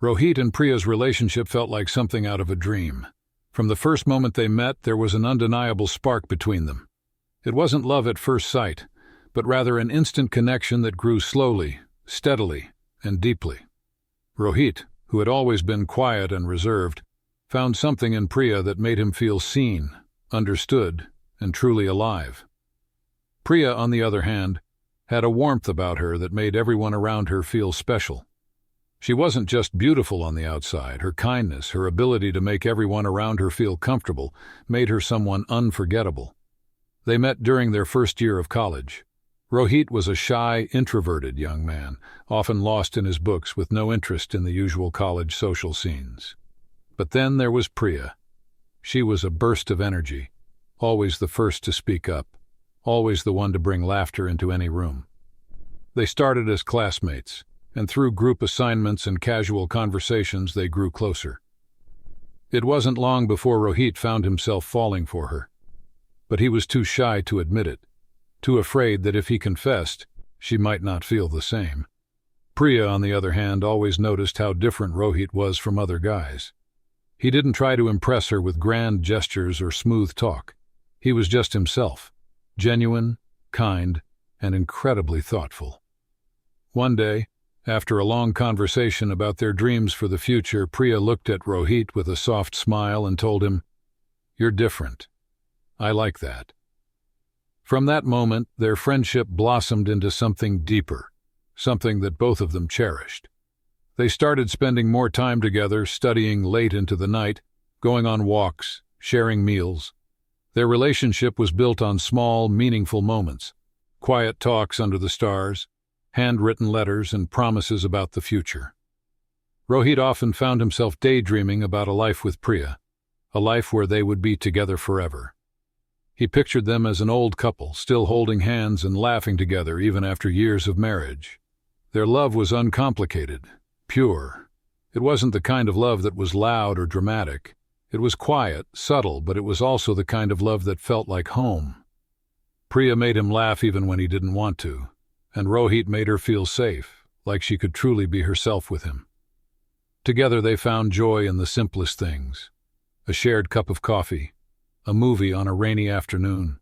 Rohit and Priya's relationship felt like something out of a dream. From the first moment they met, there was an undeniable spark between them. It wasn't love at first sight, but rather an instant connection that grew slowly, steadily, and deeply. Rohit, who had always been quiet and reserved, found something in Priya that made him feel seen, understood, and truly alive. Priya, on the other hand, had a warmth about her that made everyone around her feel special. She wasn't just beautiful on the outside. Her kindness, her ability to make everyone around her feel comfortable, made her someone unforgettable. They met during their first year of college. Rohit was a shy, introverted young man, often lost in his books with no interest in the usual college social scenes. But then there was Priya. She was a burst of energy, always the first to speak up, always the one to bring laughter into any room. They started as classmates, and through group assignments and casual conversations they grew closer. It wasn't long before Rohit found himself falling for her. But he was too shy to admit it, too afraid that if he confessed, she might not feel the same. Priya, on the other hand, always noticed how different Rohit was from other guys. He didn't try to impress her with grand gestures or smooth talk. He was just himself, genuine, kind, and incredibly thoughtful. One day, after a long conversation about their dreams for the future, Priya looked at Rohit with a soft smile and told him, "You're different. I like that." From that moment, their friendship blossomed into something deeper, something that both of them cherished. They started spending more time together, studying late into the night, going on walks, sharing meals. Their relationship was built on small, meaningful moments, quiet talks under the stars, handwritten letters, and promises about the future. Rohit often found himself daydreaming about a life with Priya, a life where they would be together forever. He pictured them as an old couple, still holding hands and laughing together even after years of marriage. Their love was uncomplicated, pure. It wasn't the kind of love that was loud or dramatic. It was quiet, subtle, but it was also the kind of love that felt like home. Priya made him laugh even when he didn't want to, and Rohit made her feel safe, like she could truly be herself with him. Together they found joy in the simplest things: a shared cup of coffee, a movie on a rainy afternoon,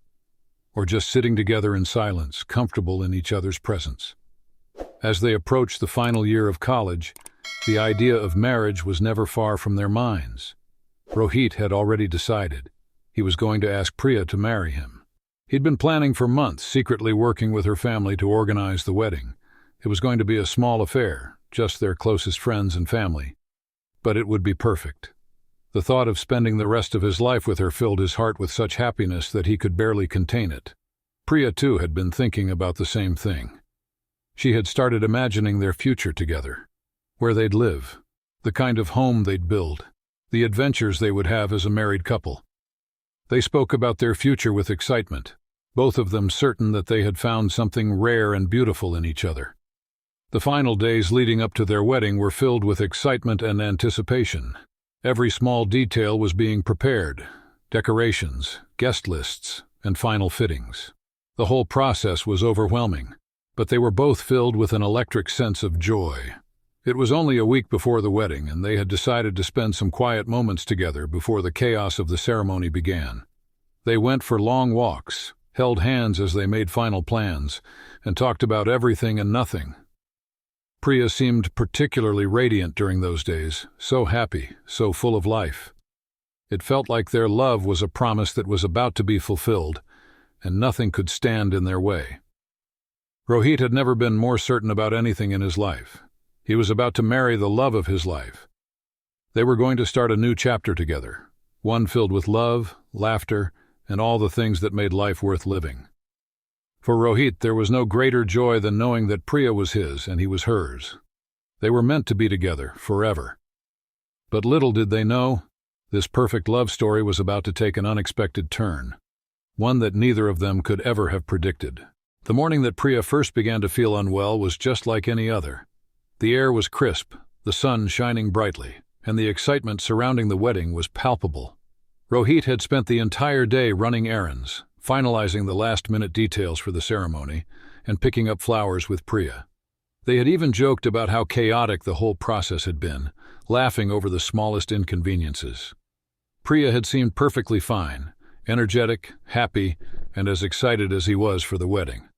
or just sitting together in silence, comfortable in each other's presence. As they approached the final year of college, the idea of marriage was never far from their minds. Rohit had already decided. He was going to ask Priya to marry him. He'd been planning for months, secretly working with her family to organize the wedding. It was going to be a small affair, just their closest friends and family. But it would be perfect. The thought of spending the rest of his life with her filled his heart with such happiness that he could barely contain it. Priya, too, had been thinking about the same thing. She had started imagining their future together, where they'd live, the kind of home they'd build, the adventures they would have as a married couple. They spoke about their future with excitement, both of them certain that they had found something rare and beautiful in each other. The final days leading up to their wedding were filled with excitement and anticipation. Every small detail was being prepared: decorations, guest lists, and final fittings. The whole process was overwhelming, but they were both filled with an electric sense of joy. It was only a week before the wedding, and they had decided to spend some quiet moments together before the chaos of the ceremony began. They went for long walks, held hands as they made final plans, and talked about everything and nothing. Priya seemed particularly radiant during those days, so happy, so full of life. It felt like their love was a promise that was about to be fulfilled, and nothing could stand in their way. Rohit had never been more certain about anything in his life. He was about to marry the love of his life. They were going to start a new chapter together, one filled with love, laughter, and all the things that made life worth living. For Rohit, there was no greater joy than knowing that Priya was his and he was hers. They were meant to be together, forever. But little did they know, this perfect love story was about to take an unexpected turn, one that neither of them could ever have predicted. The morning that Priya first began to feel unwell was just like any other. The air was crisp, the sun shining brightly, and the excitement surrounding the wedding was palpable. Rohit had spent the entire day running errands, finalizing the last-minute details for the ceremony, and picking up flowers with Priya. They had even joked about how chaotic the whole process had been, laughing over the smallest inconveniences. Priya had seemed perfectly fine, energetic, happy, and as excited as he was for the wedding.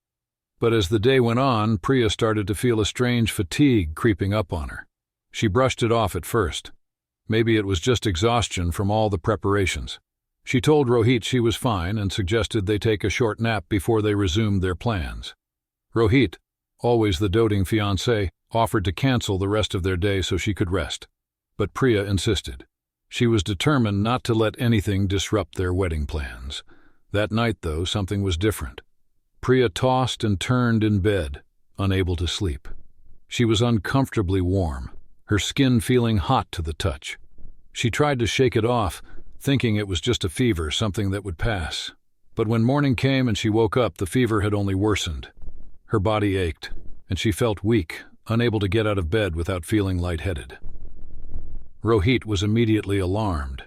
But as the day went on, Priya started to feel a strange fatigue creeping up on her. She brushed it off at first. Maybe it was just exhaustion from all the preparations. She told Rohit she was fine and suggested they take a short nap before they resumed their plans. Rohit, always the doting fiancé, offered to cancel the rest of their day so she could rest. But Priya insisted. She was determined not to let anything disrupt their wedding plans. That night, though, something was different. Priya tossed and turned in bed, unable to sleep. She was uncomfortably warm, her skin feeling hot to the touch. She tried to shake it off, thinking it was just a fever, something that would pass. But when morning came and she woke up, the fever had only worsened. Her body ached, and she felt weak, unable to get out of bed without feeling lightheaded. Rohit was immediately alarmed.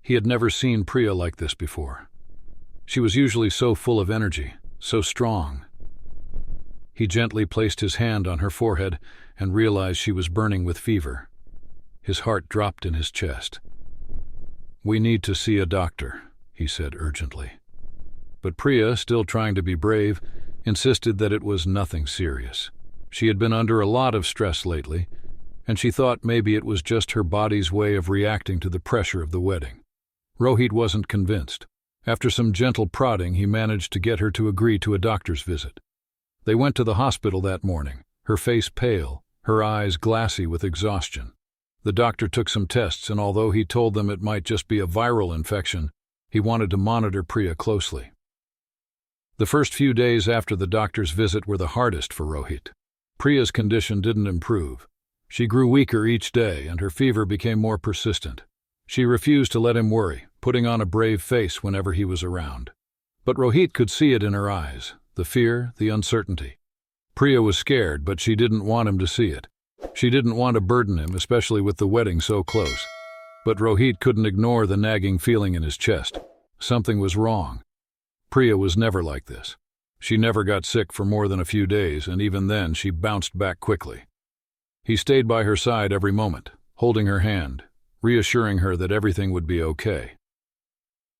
He had never seen Priya like this before. She was usually so full of energy, so strong. He gently placed his hand on her forehead and realized she was burning with fever. His heart dropped in his chest. "We need to see a doctor," he said urgently. But Priya, still trying to be brave, insisted that it was nothing serious. She had been under a lot of stress lately, and she thought maybe it was just her body's way of reacting to the pressure of the wedding. Rohit wasn't convinced. After some gentle prodding, he managed to get her to agree to a doctor's visit. They went to the hospital that morning, her face pale, her eyes glassy with exhaustion. The doctor took some tests, and although he told them it might just be a viral infection, he wanted to monitor Priya closely. The first few days after the doctor's visit were the hardest for Rohit. Priya's condition didn't improve. She grew weaker each day, and her fever became more persistent. She refused to let him worry, putting on a brave face whenever he was around. But Rohit could see it in her eyes, the fear, the uncertainty. Priya was scared, but she didn't want him to see it. She didn't want to burden him, especially with the wedding so close. But Rohit couldn't ignore the nagging feeling in his chest. Something was wrong. Priya was never like this. She never got sick for more than a few days, and even then she bounced back quickly. He stayed by her side every moment, holding her hand, reassuring her that everything would be okay.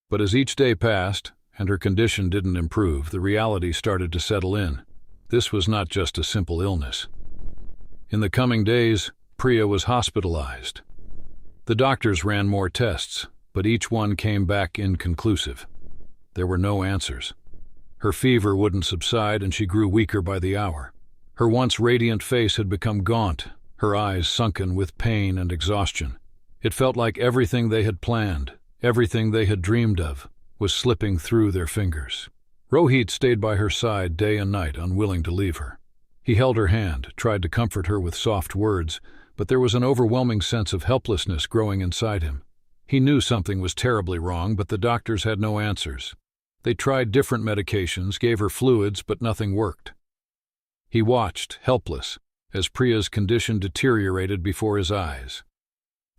But as each day passed, and her condition didn't improve, the reality started to settle in. This was not just a simple illness. In the coming days, Priya was hospitalized. The doctors ran more tests, but each one came back inconclusive. There were no answers. Her fever wouldn't subside, and she grew weaker by the hour. Her once radiant face had become gaunt, her eyes sunken with pain and exhaustion. It felt like everything they had planned, everything they had dreamed of, was slipping through their fingers. Rohit stayed by her side day and night, unwilling to leave her. He held her hand, tried to comfort her with soft words, but there was an overwhelming sense of helplessness growing inside him. He knew something was terribly wrong, but the doctors had no answers. They tried different medications, gave her fluids, but nothing worked. He watched, helpless, as Priya's condition deteriorated before his eyes.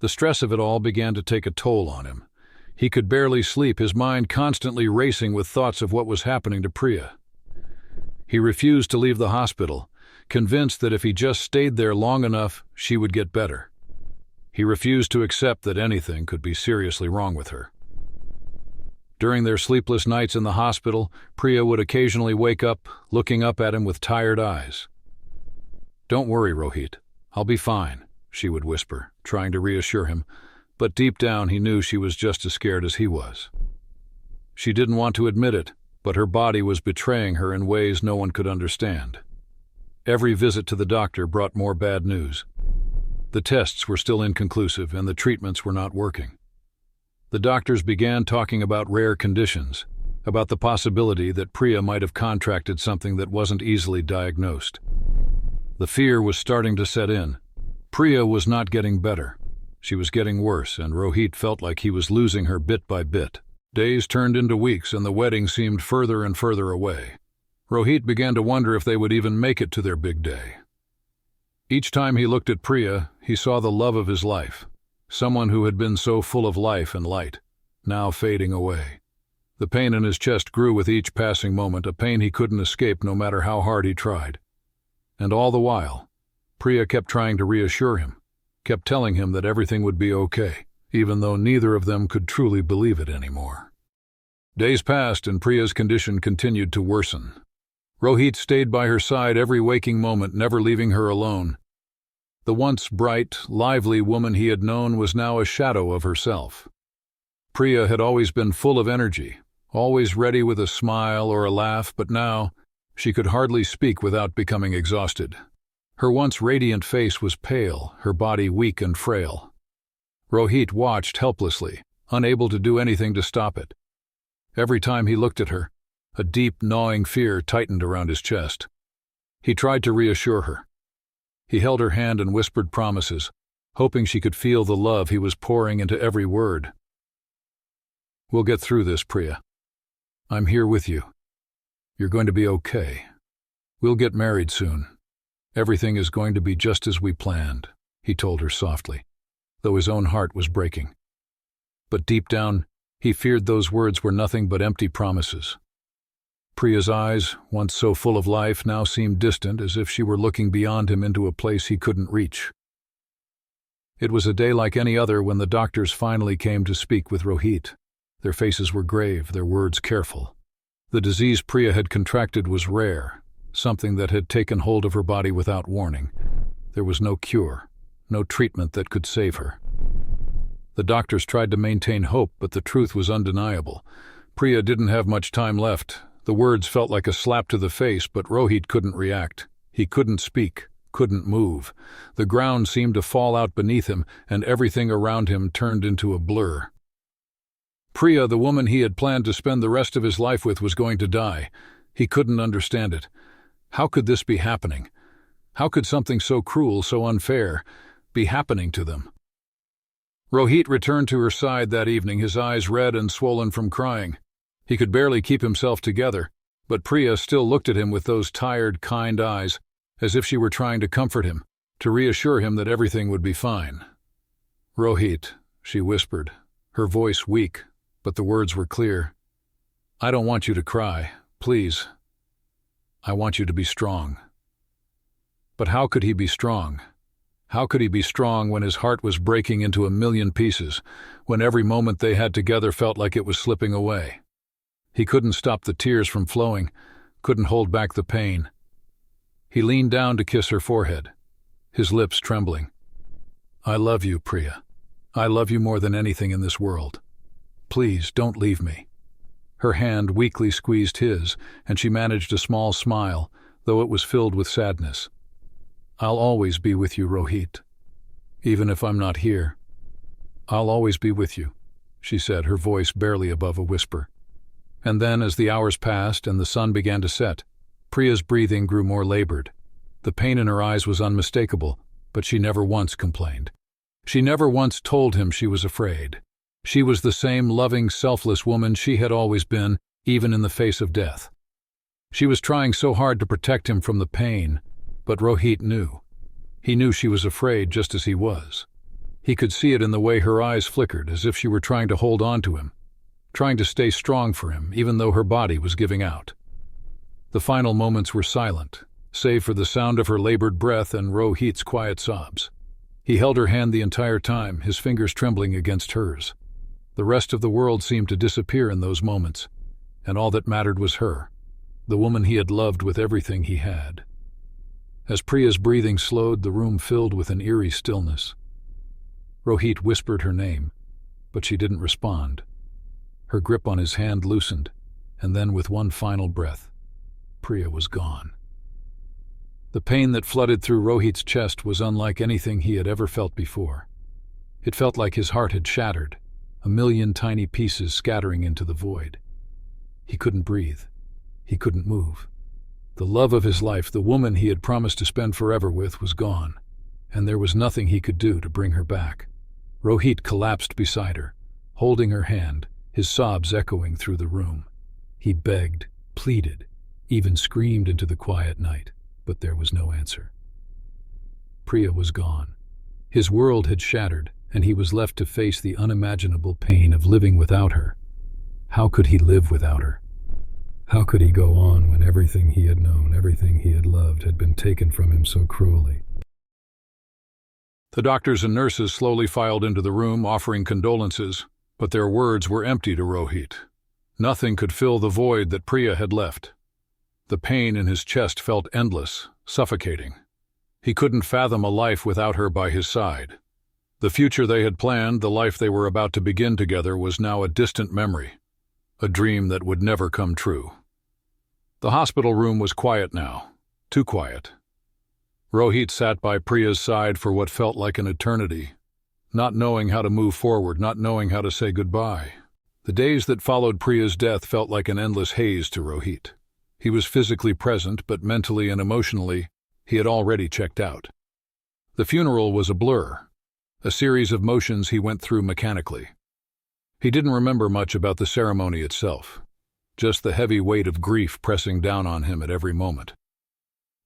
The stress of it all began to take a toll on him. He could barely sleep, his mind constantly racing with thoughts of what was happening to Priya. He refused to leave the hospital, convinced that if he just stayed there long enough, she would get better. He refused to accept that anything could be seriously wrong with her. During their sleepless nights in the hospital, Priya would occasionally wake up, looking up at him with tired eyes. "Don't worry, Rohit. I'll be fine," she would whisper, trying to reassure him, but deep down he knew she was just as scared as he was. She didn't want to admit it, but her body was betraying her in ways no one could understand. Every visit to the doctor brought more bad news. The tests were still inconclusive, and the treatments were not working. The doctors began talking about rare conditions, about the possibility that Priya might have contracted something that wasn't easily diagnosed. The fear was starting to set in. Priya was not getting better. She was getting worse, and Rohit felt like he was losing her bit by bit. Days turned into weeks, and the wedding seemed further and further away. Rohit began to wonder if they would even make it to their big day. Each time he looked at Priya, he saw the love of his life, someone who had been so full of life and light, now fading away. The pain in his chest grew with each passing moment, a pain he couldn't escape no matter how hard he tried. And all the while, Priya kept trying to reassure him, kept telling him that everything would be okay, even though neither of them could truly believe it anymore. Days passed and Priya's condition continued to worsen. Rohit stayed by her side every waking moment, never leaving her alone. The once bright, lively woman he had known was now a shadow of herself. Priya had always been full of energy, always ready with a smile or a laugh, but now she could hardly speak without becoming exhausted. Her once radiant face was pale, her body weak and frail. Rohit watched helplessly, unable to do anything to stop it. Every time he looked at her, a deep, gnawing fear tightened around his chest. He tried to reassure her. He held her hand and whispered promises, hoping she could feel the love he was pouring into every word. "We'll get through this, Priya. I'm here with you. You're going to be okay. We'll get married soon. Everything is going to be just as we planned," he told her softly, though his own heart was breaking. But deep down, he feared those words were nothing but empty promises. Priya's eyes, once so full of life, now seemed distant, as if she were looking beyond him into a place he couldn't reach. It was a day like any other when the doctors finally came to speak with Rohit. Their faces were grave, their words careful. The disease Priya had contracted was rare, something that had taken hold of her body without warning. There was no cure, no treatment that could save her. The doctors tried to maintain hope, but the truth was undeniable. Priya didn't have much time left. The words felt like a slap to the face, but Rohit couldn't react. He couldn't speak, couldn't move. The ground seemed to fall out beneath him, and everything around him turned into a blur. Priya, the woman he had planned to spend the rest of his life with, was going to die. He couldn't understand it. How could this be happening? How could something so cruel, so unfair, be happening to them? Rohit returned to her side that evening, his eyes red and swollen from crying. He could barely keep himself together, but Priya still looked at him with those tired, kind eyes, as if she were trying to comfort him, to reassure him that everything would be fine. "Rohit," she whispered, her voice weak, but the words were clear. "I don't want you to cry, please. I want you to be strong." But how could he be strong? How could he be strong when his heart was breaking into a million pieces, when every moment they had together felt like it was slipping away? He couldn't stop the tears from flowing, couldn't hold back the pain. He leaned down to kiss her forehead, his lips trembling. "I love you, Priya. I love you more than anything in this world. Please, don't leave me." Her hand weakly squeezed his, and she managed a small smile, though it was filled with sadness. "I'll always be with you, Rohit. Even if I'm not here, I'll always be with you," she said, her voice barely above a whisper. And then, as the hours passed and the sun began to set, Priya's breathing grew more labored. The pain in her eyes was unmistakable, but she never once complained. She never once told him she was afraid. She was the same loving, selfless woman she had always been, even in the face of death. She was trying so hard to protect him from the pain, but Rohit knew. He knew she was afraid just as he was. He could see it in the way her eyes flickered, as if she were trying to hold on to him, trying to stay strong for him, even though her body was giving out. The final moments were silent, save for the sound of her labored breath and Rohit's quiet sobs. He held her hand the entire time, his fingers trembling against hers. The rest of the world seemed to disappear in those moments, and all that mattered was her, the woman he had loved with everything he had. As Priya's breathing slowed, the room filled with an eerie stillness. Rohit whispered her name, but she didn't respond. Her grip on his hand loosened, and then with one final breath, Priya was gone. The pain that flooded through Rohit's chest was unlike anything he had ever felt before. It felt like his heart had shattered, a million tiny pieces scattering into the void. He couldn't breathe. He couldn't move. The love of his life, the woman he had promised to spend forever with, was gone, and there was nothing he could do to bring her back. Rohit collapsed beside her, holding her hand, his sobs echoing through the room. He begged, pleaded, even screamed into the quiet night, but there was no answer. Priya was gone. His world had shattered, and he was left to face the unimaginable pain of living without her. How could he live without her? How could he go on when everything he had known, everything he had loved, had been taken from him so cruelly? The doctors and nurses slowly filed into the room, offering condolences, but their words were empty to Rohit. Nothing could fill the void that Priya had left. The pain in his chest felt endless, suffocating. He couldn't fathom a life without her by his side. The future they had planned, the life they were about to begin together, was now a distant memory, a dream that would never come true. The hospital room was quiet now, too quiet. Rohit sat by Priya's side for what felt like an eternity, not knowing how to move forward, not knowing how to say goodbye. The days that followed Priya's death felt like an endless haze to Rohit. He was physically present, but mentally and emotionally, he had already checked out. The funeral was a blur, a series of motions he went through mechanically. He didn't remember much about the ceremony itself, just the heavy weight of grief pressing down on him at every moment.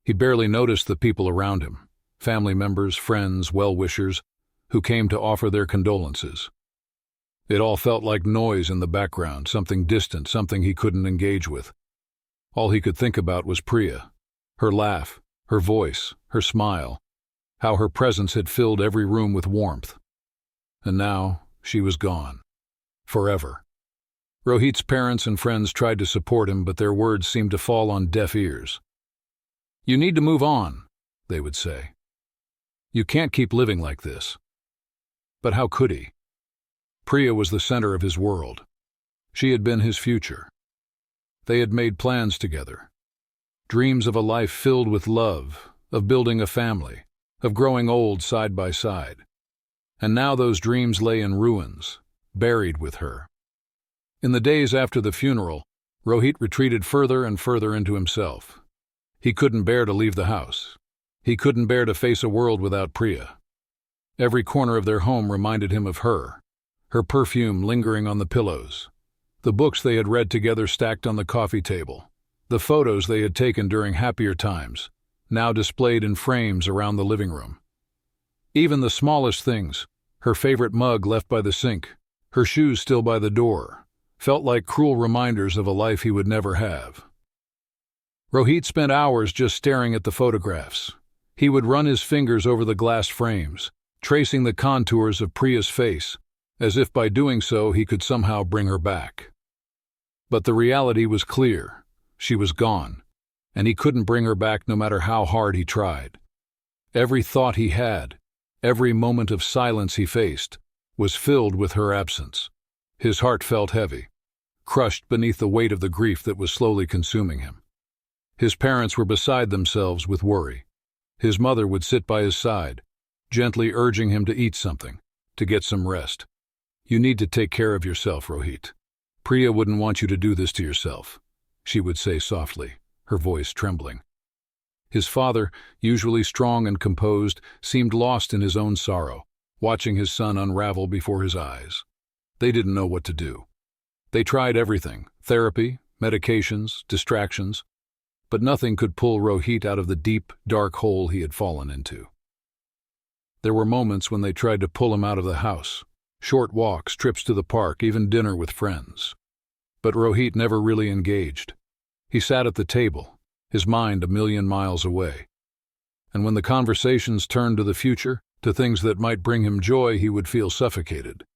He barely noticed the people around him, family members, friends, well-wishers, who came to offer their condolences. It all felt like noise in the background, something distant, something he couldn't engage with. All he could think about was Priya, her laugh, her voice, her smile, how her presence had filled every room with warmth. And now she was gone. Forever. Rohit's parents and friends tried to support him, but their words seemed to fall on deaf ears. "You need to move on," they would say. "You can't keep living like this." But how could he? Priya was the center of his world. She had been his future. They had made plans together. Dreams of a life filled with love, of building a family, of growing old side by side. And now those dreams lay in ruins, buried with her. In the days after the funeral, Rohit retreated further and further into himself. He couldn't bear to leave the house. He couldn't bear to face a world without Priya. Every corner of their home reminded him of her perfume lingering on the pillows, the books they had read together stacked on the coffee table, the photos they had taken during happier times, now displayed in frames around the living room. Even the smallest things, her favorite mug left by the sink, her shoes still by the door, felt like cruel reminders of a life he would never have. Rohit spent hours just staring at the photographs. He would run his fingers over the glass frames, tracing the contours of Priya's face, as if by doing so he could somehow bring her back. But the reality was clear. She was gone, and he couldn't bring her back no matter how hard he tried. Every thought he had, every moment of silence he faced, was filled with her absence. His heart felt heavy, crushed beneath the weight of the grief that was slowly consuming him. His parents were beside themselves with worry. His mother would sit by his side, gently urging him to eat something, to get some rest. "You need to take care of yourself, Rohit. Priya wouldn't want you to do this to yourself," she would say softly, her voice trembling. His father, usually strong and composed, seemed lost in his own sorrow, watching his son unravel before his eyes. They didn't know what to do. They tried everything: therapy, medications, distractions, but nothing could pull Rohit out of the deep, dark hole he had fallen into. There were moments when they tried to pull him out of the house, short walks, trips to the park, even dinner with friends. But Rohit never really engaged. He sat at the table, his mind a million miles away. And when the conversations turned to the future, to things that might bring him joy, he would feel suffocated.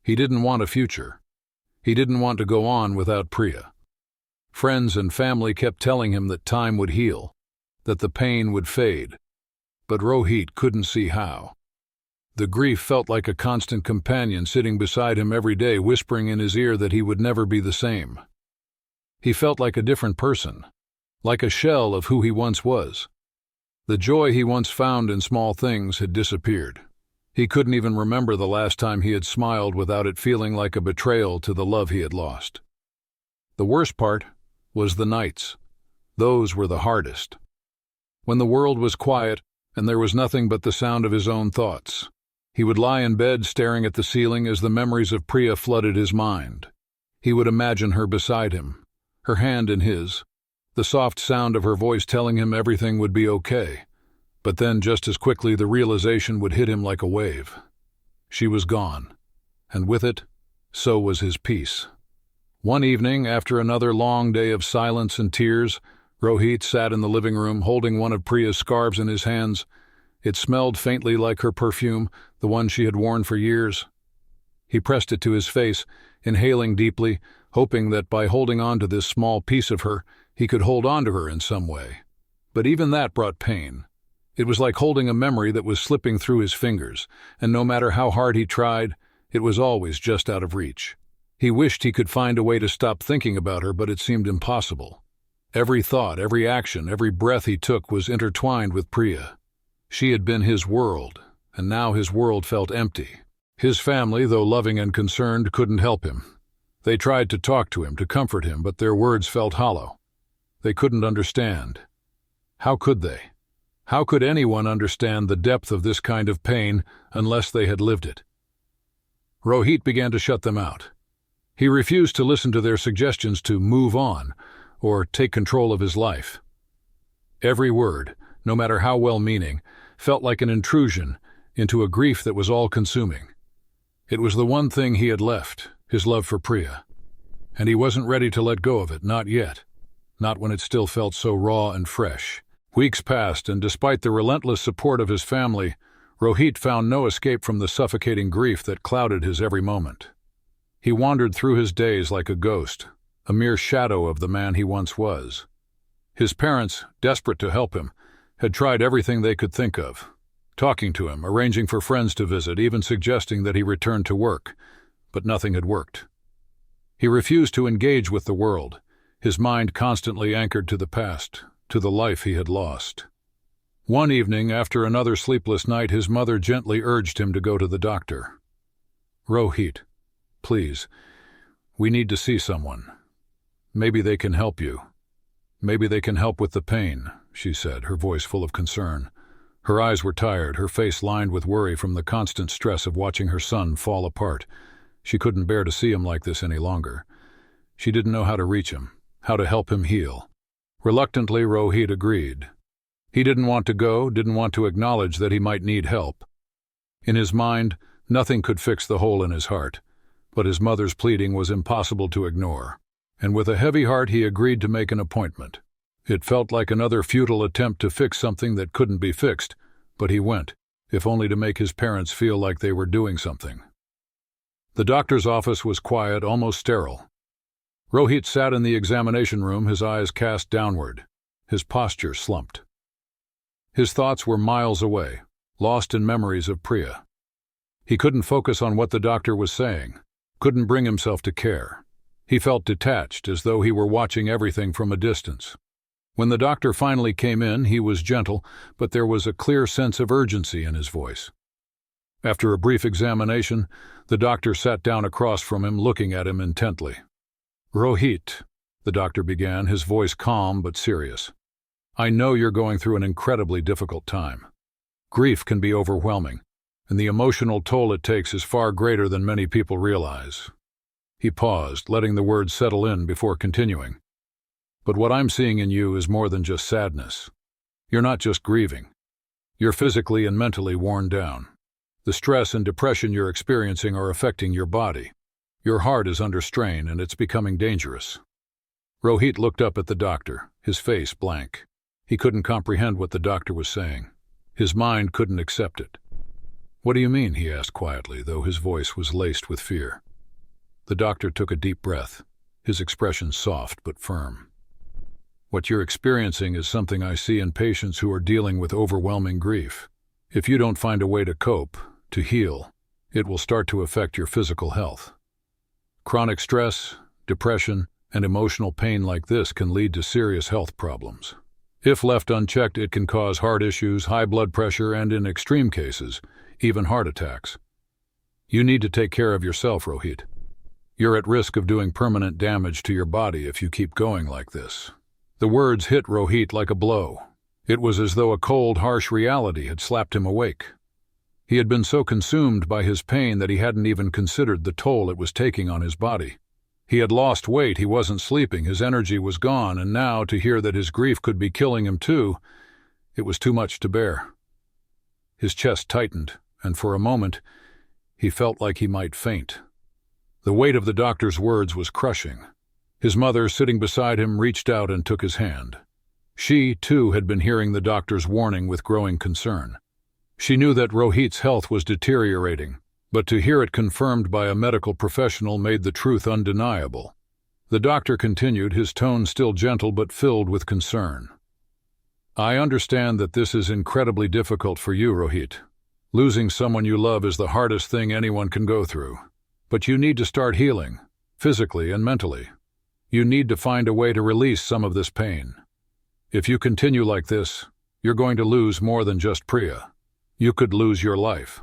He didn't want a future. He didn't want to go on without Priya. Friends and family kept telling him that time would heal, that the pain would fade. But Rohit couldn't see how. The grief felt like a constant companion sitting beside him every day, whispering in his ear that he would never be the same. He felt like a different person, like a shell of who he once was. The joy he once found in small things had disappeared. He couldn't even remember the last time he had smiled without it feeling like a betrayal to the love he had lost. The worst part was the nights. Those were the hardest. When the world was quiet and there was nothing but the sound of his own thoughts, he would lie in bed staring at the ceiling as the memories of Priya flooded his mind. He would imagine her beside him, her hand in his, the soft sound of her voice telling him everything would be okay. But then just as quickly the realization would hit him like a wave. She was gone, and with it, so was his peace. One evening, after another long day of silence and tears, Rohit sat in the living room holding one of Priya's scarves in his hands. It smelled faintly like her perfume, the one she had worn for years. He pressed it to his face, inhaling deeply, hoping that by holding on to this small piece of her, he could hold on to her in some way. But even that brought pain. It was like holding a memory that was slipping through his fingers, and no matter how hard he tried, it was always just out of reach. He wished he could find a way to stop thinking about her, but it seemed impossible. Every thought, every action, every breath he took was intertwined with Priya. She had been his world, and now his world felt empty. His family, though loving and concerned, couldn't help him. They tried to talk to him, to comfort him, but their words felt hollow. They couldn't understand. How could they? How could anyone understand the depth of this kind of pain unless they had lived it? Rohit began to shut them out. He refused to listen to their suggestions to move on or take control of his life. Every word, no matter how well-meaning, felt like an intrusion into a grief that was all-consuming. It was the one thing he had left, his love for Priya. And he wasn't ready to let go of it, not yet. Not when it still felt so raw and fresh. Weeks passed, and despite the relentless support of his family, Rohit found no escape from the suffocating grief that clouded his every moment. He wandered through his days like a ghost, a mere shadow of the man he once was. His parents, desperate to help him, had tried everything they could think of. Talking to him, arranging for friends to visit, even suggesting that he return to work, but nothing had worked. He refused to engage with the world, his mind constantly anchored to the past, to the life he had lost. One evening, after another sleepless night, his mother gently urged him to go to the doctor. "Rohit, please, we need to see someone. Maybe they can help you. Maybe they can help with the pain," she said, her voice full of concern. Her eyes were tired, her face lined with worry from the constant stress of watching her son fall apart. She couldn't bear to see him like this any longer. She didn't know how to reach him, how to help him heal. Reluctantly, Rohit agreed. He didn't want to go, didn't want to acknowledge that he might need help. In his mind, nothing could fix the hole in his heart, but his mother's pleading was impossible to ignore, and with a heavy heart he agreed to make an appointment. It felt like another futile attempt to fix something that couldn't be fixed, but he went, if only to make his parents feel like they were doing something. The doctor's office was quiet, almost sterile. Rohit sat in the examination room, his eyes cast downward, his posture slumped. His thoughts were miles away, lost in memories of Priya. He couldn't focus on what the doctor was saying, couldn't bring himself to care. He felt detached, as though he were watching everything from a distance. When the doctor finally came in, he was gentle, but there was a clear sense of urgency in his voice. After a brief examination, the doctor sat down across from him, looking at him intently. "Rohit," the doctor began, his voice calm but serious. "I know you're going through an incredibly difficult time. Grief can be overwhelming, and the emotional toll it takes is far greater than many people realize." He paused, letting the words settle in before continuing. "But what I'm seeing in you is more than just sadness. You're not just grieving. You're physically and mentally worn down. The stress and depression you're experiencing are affecting your body. Your heart is under strain, and it's becoming dangerous." Rohit looked up at the doctor, his face blank. He couldn't comprehend what the doctor was saying. His mind couldn't accept it. "What do you mean?" he asked quietly, though his voice was laced with fear. The doctor took a deep breath, his expression soft but firm. "What you're experiencing is something I see in patients who are dealing with overwhelming grief. If you don't find a way to cope, to heal, it will start to affect your physical health. Chronic stress, depression, and emotional pain like this can lead to serious health problems. If left unchecked, it can cause heart issues, high blood pressure, and in extreme cases, even heart attacks. You need to take care of yourself, Rohit. You're at risk of doing permanent damage to your body if you keep going like this." The words hit Rohit like a blow. It was as though a cold, harsh reality had slapped him awake. He had been so consumed by his pain that he hadn't even considered the toll it was taking on his body. He had lost weight, he wasn't sleeping, his energy was gone, and now to hear that his grief could be killing him too, it was too much to bear. His chest tightened, and for a moment, he felt like he might faint. The weight of the doctor's words was crushing. His mother, sitting beside him, reached out and took his hand. She, too, had been hearing the doctor's warning with growing concern. She knew that Rohit's health was deteriorating, but to hear it confirmed by a medical professional made the truth undeniable. The doctor continued, his tone still gentle but filled with concern. "I understand that this is incredibly difficult for you, Rohit. Losing someone you love is the hardest thing anyone can go through. But you need to start healing, physically and mentally. You need to find a way to release some of this pain. If you continue like this, you're going to lose more than just Priya. You could lose your life."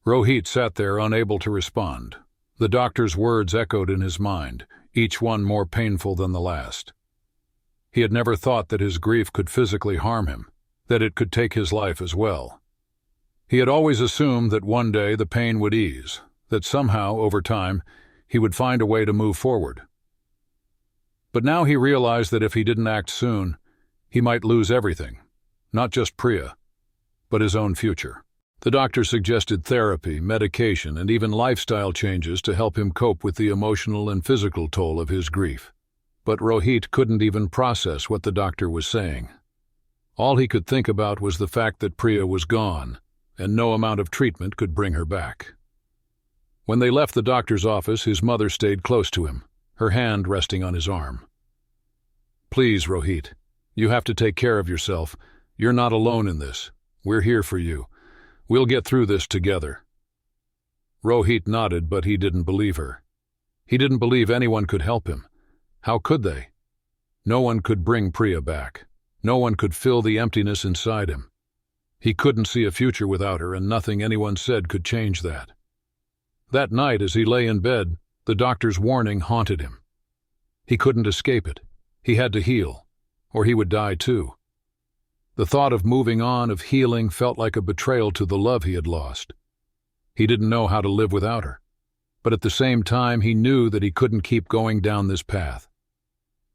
Rohit sat there unable to respond. The doctor's words echoed in his mind, each one more painful than the last. He had never thought that his grief could physically harm him, that it could take his life as well. He had always assumed that one day the pain would ease, that somehow, over time, he would find a way to move forward. But now he realized that if he didn't act soon, he might lose everything, not just Priya, but his own future. The doctor suggested therapy, medication, and even lifestyle changes to help him cope with the emotional and physical toll of his grief. But Rohit couldn't even process what the doctor was saying. All he could think about was the fact that Priya was gone, and no amount of treatment could bring her back. When they left the doctor's office, his mother stayed close to him, her hand resting on his arm. "Please, Rohit, you have to take care of yourself. You're not alone in this. We're here for you. We'll get through this together." Rohit nodded, but he didn't believe her. He didn't believe anyone could help him. How could they? No one could bring Priya back. No one could fill the emptiness inside him. He couldn't see a future without her, and nothing anyone said could change that. That night, as he lay in bed, the doctor's warning haunted him. He couldn't escape it. He had to heal, or he would die too. The thought of moving on, of healing, felt like a betrayal to the love he had lost. He didn't know how to live without her, but at the same time he knew that he couldn't keep going down this path.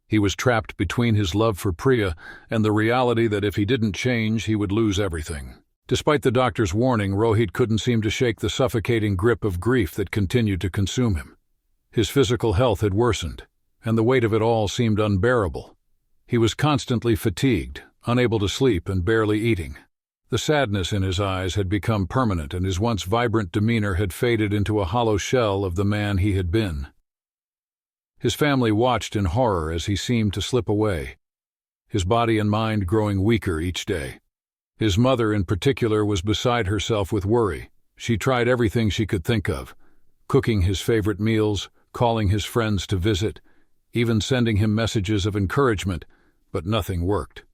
He was trapped between his love for Priya and the reality that if he didn't change, he would lose everything. Despite the doctor's warning, Rohit couldn't seem to shake the suffocating grip of grief that continued to consume him. His physical health had worsened, and the weight of it all seemed unbearable. He was constantly fatigued, unable to sleep, and barely eating. The sadness in his eyes had become permanent, and his once vibrant demeanor had faded into a hollow shell of the man he had been. His family watched in horror as he seemed to slip away, his body and mind growing weaker each day. His mother, in particular, was beside herself with worry. She tried everything she could think of, cooking his favorite meals, calling his friends to visit, even sending him messages of encouragement, but nothing worked.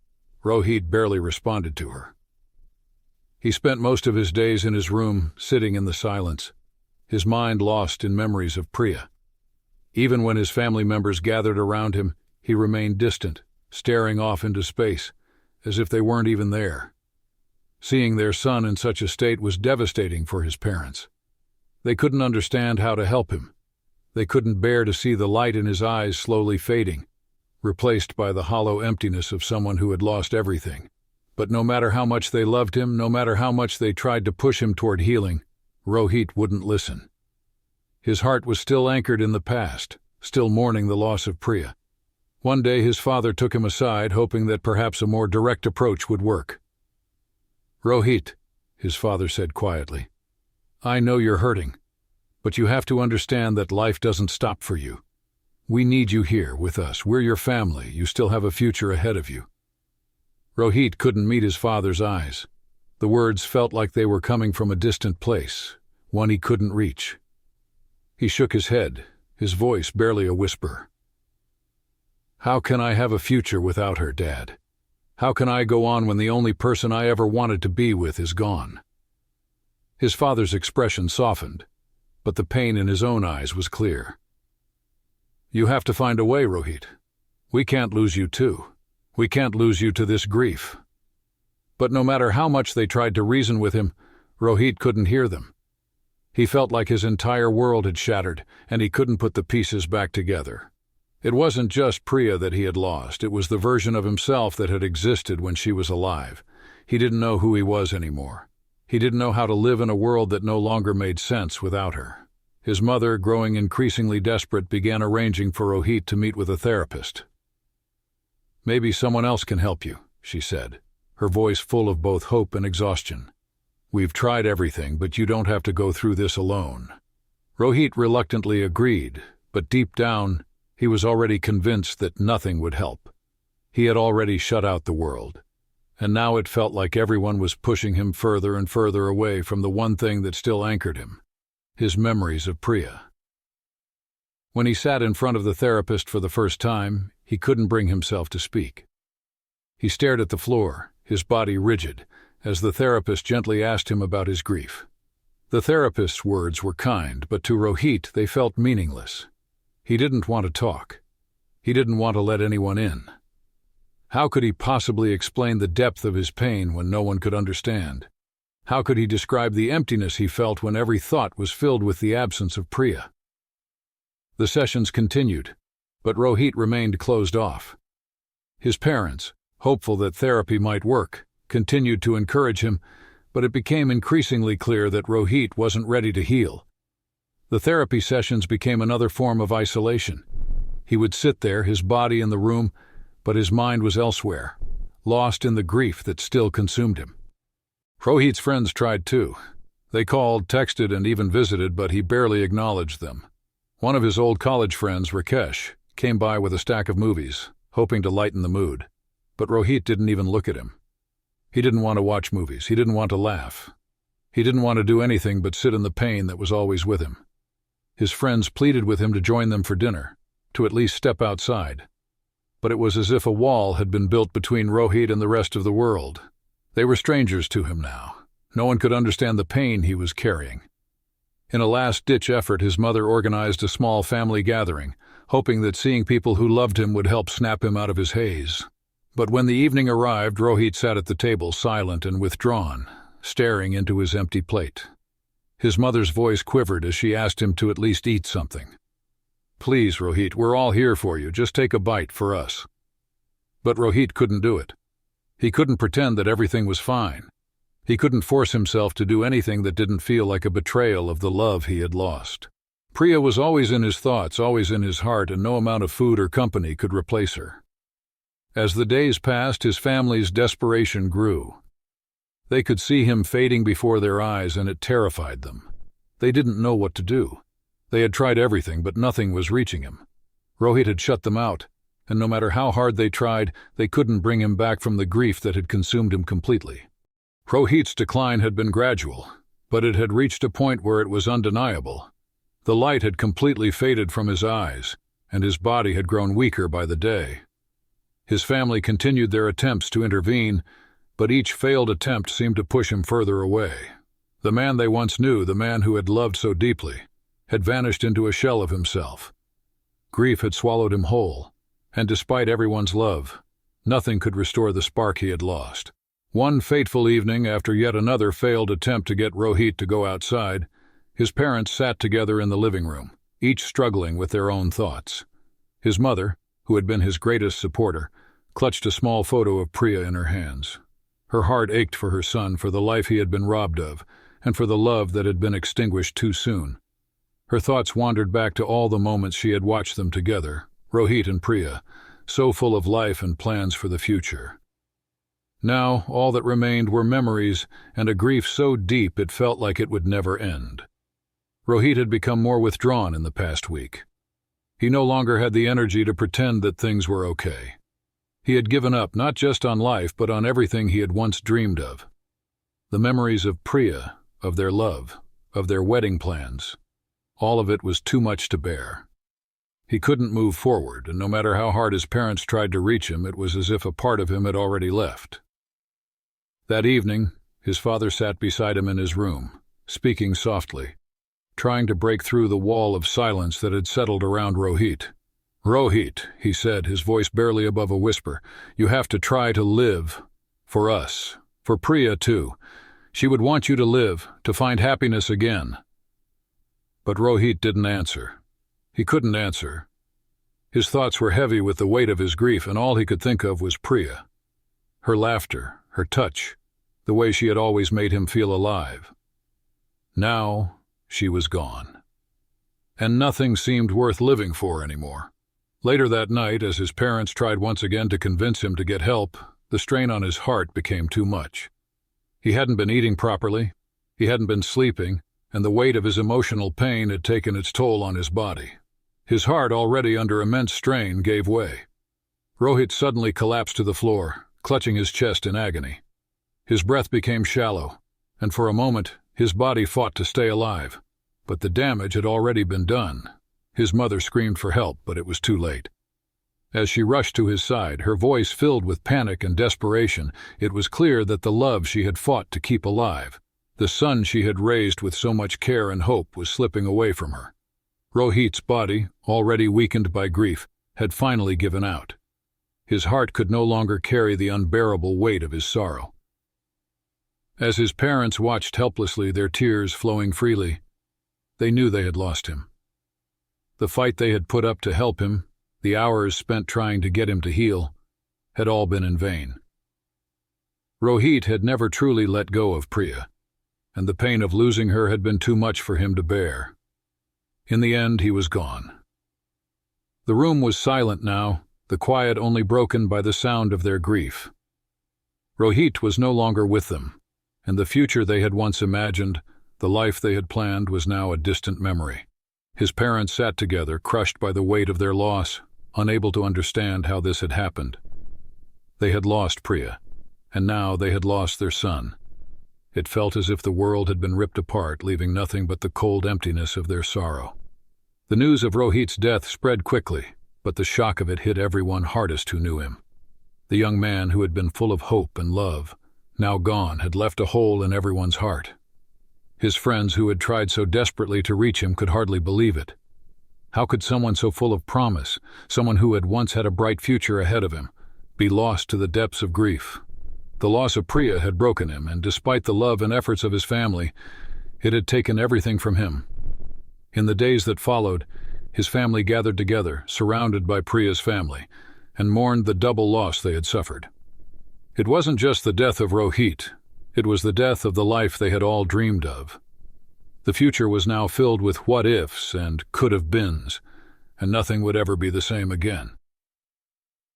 Rohit barely responded to her. He spent most of his days in his room, sitting in the silence, his mind lost in memories of Priya. Even when his family members gathered around him, he remained distant, staring off into space, as if they weren't even there. Seeing their son in such a state was devastating for his parents. They couldn't understand how to help him. They couldn't bear to see the light in his eyes slowly fading, replaced by the hollow emptiness of someone who had lost everything. But no matter how much they loved him, no matter how much they tried to push him toward healing, Rohit wouldn't listen. His heart was still anchored in the past, still mourning the loss of Priya. One day his father took him aside, hoping that perhaps a more direct approach would work. "Rohit," his father said quietly, "I know you're hurting, but you have to understand that life doesn't stop for you. We need you here with us. We're your family. You still have a future ahead of you." Rohit couldn't meet his father's eyes. The words felt like they were coming from a distant place, one he couldn't reach. He shook his head, his voice barely a whisper. "How can I have a future without her, Dad? How can I go on when the only person I ever wanted to be with is gone?" His father's expression softened, but the pain in his own eyes was clear. "You have to find a way, Rohit. We can't lose you too. We can't lose you to this grief." But no matter how much they tried to reason with him, Rohit couldn't hear them. He felt like his entire world had shattered, and he couldn't put the pieces back together. It wasn't just Priya that he had lost, it was the version of himself that had existed when she was alive. He didn't know who he was anymore. He didn't know how to live in a world that no longer made sense without her. His mother, growing increasingly desperate, began arranging for Rohit to meet with a therapist. "Maybe someone else can help you," she said, her voice full of both hope and exhaustion. "We've tried everything, but you don't have to go through this alone." Rohit reluctantly agreed, but deep down, he was already convinced that nothing would help. He had already shut out the world, and now it felt like everyone was pushing him further and further away from the one thing that still anchored him, his memories of Priya. When he sat in front of the therapist for the first time, he couldn't bring himself to speak. He stared at the floor, his body rigid, as the therapist gently asked him about his grief. The therapist's words were kind, but to Rohit they felt meaningless. He didn't want to talk. He didn't want to let anyone in. How could he possibly explain the depth of his pain when no one could understand? How could he describe the emptiness he felt when every thought was filled with the absence of Priya? The sessions continued, but Rohit remained closed off. His parents, hopeful that therapy might work, continued to encourage him, but it became increasingly clear that Rohit wasn't ready to heal. The therapy sessions became another form of isolation. He would sit there, his body in the room, but his mind was elsewhere, lost in the grief that still consumed him. Rohit's friends tried too. They called, texted, and even visited, but he barely acknowledged them. One of his old college friends, Rakesh, came by with a stack of movies, hoping to lighten the mood. But Rohit didn't even look at him. He didn't want to watch movies. He didn't want to laugh. He didn't want to do anything but sit in the pain that was always with him. His friends pleaded with him to join them for dinner, to at least step outside. But it was as if a wall had been built between Rohit and the rest of the world. They were strangers to him now. No one could understand the pain he was carrying. In a last-ditch effort, his mother organized a small family gathering, hoping that seeing people who loved him would help snap him out of his haze. But when the evening arrived, Rohit sat at the table, silent and withdrawn, staring into his empty plate. His mother's voice quivered as she asked him to at least eat something. "Please, Rohit, we're all here for you. Just take a bite for us." But Rohit couldn't do it. He couldn't pretend that everything was fine. He couldn't force himself to do anything that didn't feel like a betrayal of the love he had lost. Priya was always in his thoughts, always in his heart, and no amount of food or company could replace her. As the days passed, his family's desperation grew. They could see him fading before their eyes, and it terrified them. They didn't know what to do. They had tried everything, but nothing was reaching him. Rohit had shut them out, and no matter how hard they tried, they couldn't bring him back from the grief that had consumed him completely. Rohit's decline had been gradual, but it had reached a point where it was undeniable. The light had completely faded from his eyes, and his body had grown weaker by the day. His family continued their attempts to intervene, but each failed attempt seemed to push him further away. The man they once knew, the man who had loved so deeply, had vanished into a shell of himself. Grief had swallowed him whole, and despite everyone's love, nothing could restore the spark he had lost. One fateful evening, after yet another failed attempt to get Rohit to go outside, his parents sat together in the living room, each struggling with their own thoughts. His mother, who had been his greatest supporter, clutched a small photo of Priya in her hands. Her heart ached for her son, for the life he had been robbed of, and for the love that had been extinguished too soon. Her thoughts wandered back to all the moments she had watched them together, Rohit and Priya, so full of life and plans for the future. Now, all that remained were memories and a grief so deep it felt like it would never end. Rohit had become more withdrawn in the past week. He no longer had the energy to pretend that things were okay. He had given up not just on life, but on everything he had once dreamed of. The memories of Priya, of their love, of their wedding plans, all of it was too much to bear. He couldn't move forward, and no matter how hard his parents tried to reach him, it was as if a part of him had already left. That evening, his father sat beside him in his room, speaking softly, trying to break through the wall of silence that had settled around Rohit. "Rohit," he said, his voice barely above a whisper, "you have to try to live. For us. For Priya, too. She would want you to live, to find happiness again." But Rohit didn't answer. He couldn't answer. His thoughts were heavy with the weight of his grief, and all he could think of was Priya. Her laughter, her touch, the way she had always made him feel alive. Now, she was gone. And nothing seemed worth living for anymore. Later that night, as his parents tried once again to convince him to get help, The strain on his heart became too much. He hadn't been eating properly, he hadn't been sleeping, and the weight of his emotional pain had taken its toll on his body. His heart, already under immense strain, gave way. Rohit suddenly collapsed to the floor, clutching his chest in agony. His breath became shallow, and for a moment his body fought to stay alive. But the damage had already been done. His mother screamed for help, but it was too late. As she rushed to his side, her voice filled with panic and desperation, it was clear that the love she had fought to keep alive, the son she had raised with so much care and hope, was slipping away from her. Rohit's body, already weakened by grief, had finally given out. His heart could no longer carry the unbearable weight of his sorrow. As his parents watched helplessly, their tears flowing freely, they knew they had lost him. The fight they had put up to help him, the hours spent trying to get him to heal, had all been in vain. Rohit had never truly let go of Priya, and the pain of losing her had been too much for him to bear. In the end, he was gone. The room was silent now, the quiet only broken by the sound of their grief. Rohit was no longer with them, and the future they had once imagined, the life they had planned, was now a distant memory. His parents sat together, crushed by the weight of their loss, unable to understand how this had happened. They had lost Priya, and now they had lost their son. It felt as if the world had been ripped apart, leaving nothing but the cold emptiness of their sorrow. The news of Rohit's death spread quickly, but the shock of it hit everyone hardest who knew him. The young man who had been full of hope and love, now gone, had left a hole in everyone's heart. His friends who had tried so desperately to reach him could hardly believe it. How could someone so full of promise, someone who had once had a bright future ahead of him, be lost to the depths of grief? The loss of Priya had broken him, and despite the love and efforts of his family, it had taken everything from him. In the days that followed, his family gathered together, surrounded by Priya's family, and mourned the double loss they had suffered. It wasn't just the death of Rohit, it was the death of the life they had all dreamed of. The future was now filled with what-ifs and could-have-beens, and nothing would ever be the same again.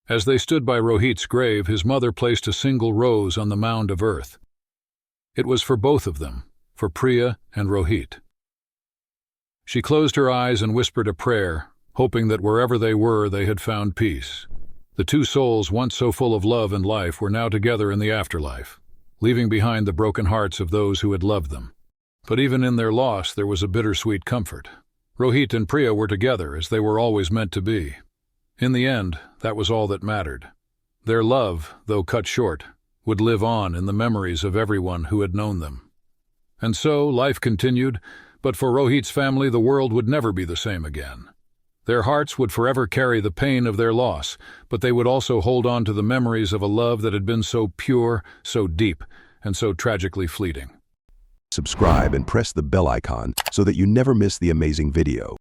As they stood by Rohit's grave, his mother placed a single rose on the mound of earth. It was for both of them, for Priya and Rohit. She closed her eyes and whispered a prayer, hoping that wherever they were, they had found peace. The two souls, once so full of love and life, were now together in the afterlife, leaving behind the broken hearts of those who had loved them. But even in their loss, there was a bittersweet comfort. Rohit and Priya were together, as they were always meant to be. In the end, that was all that mattered. Their love, though cut short, would live on in the memories of everyone who had known them. And so, life continued, but for Rohit's family, the world would never be the same again. Their hearts would forever carry the pain of their loss, but they would also hold on to the memories of a love that had been so pure, so deep, and so tragically fleeting. Subscribe and press the bell icon so that you never miss the amazing video.